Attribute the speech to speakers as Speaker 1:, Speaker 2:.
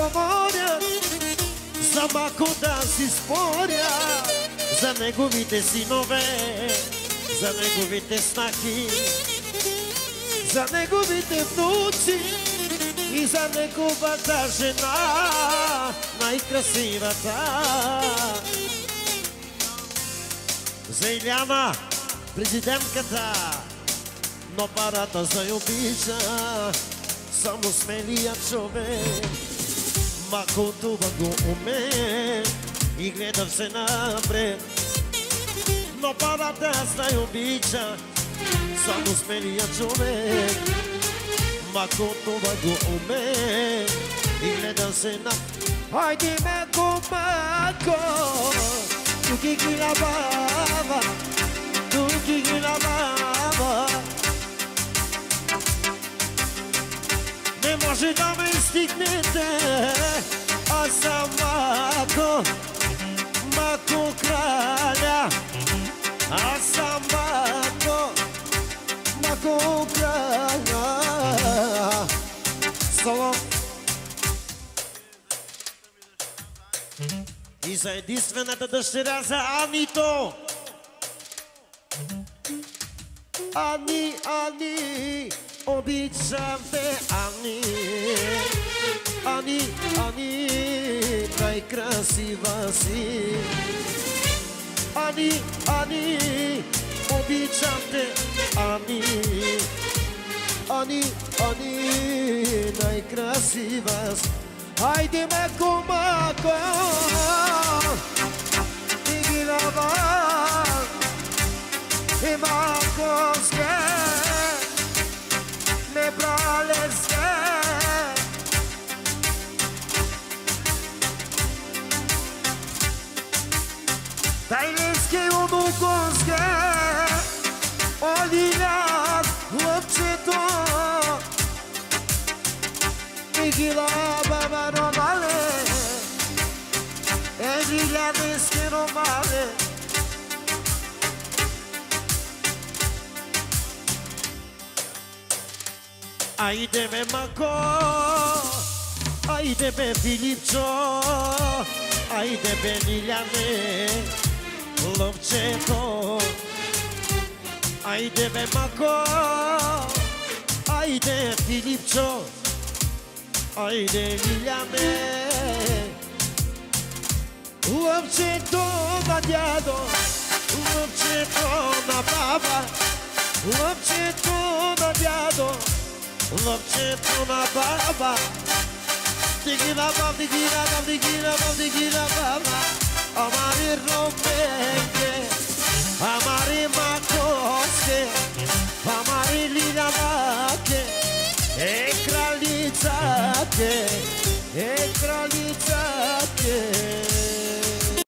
Speaker 1: говорят, за Мако да си спорят, за неговите синове, за неговите снахи, за неговите внуци и за неговата жена, най-красивата. За Иляна, президентката, но парата за я обича само смелия човек. Мако това го уме и гледа все напред, но парата за я обича само смелия човек. Мако това го уме и гледа се напред. Хайде, Мако, Мако, туки ги на баба, туки ги на баба. Не може да ме стигнете, аз съм Мако, Мако краля. Аз съм Мако, Мако краля. Салам. И за единствената дъщеря, за Анито. Ани, Ани, обичам те, Ани. Ани, Ани, най-красива си. Ани, Ани, обичам те, Ани. Ани, Ани, най-красива си. Хайде, Мако, Мако, ти ги лава, и Мако ске, не брале ске. Тайлински унуконске, олинят лъпчето, ти ги лава, ромале, ежилядински ромале. Айде бе, Мако, айде бе, Филипчо, айде бе, Лиляне, лъвчето. Айде бе, Мако, айде, Филипчо, айде, Лиляне, лъвчето на дядо, лъвчето на баба, лъвчето на дядо, лъвчето на баба. Диги на баба, диги на баба, диги на баба, диги на баба. Амари ромбенке, амари макоске, амари лилянаке, кралицаке, кралицаке.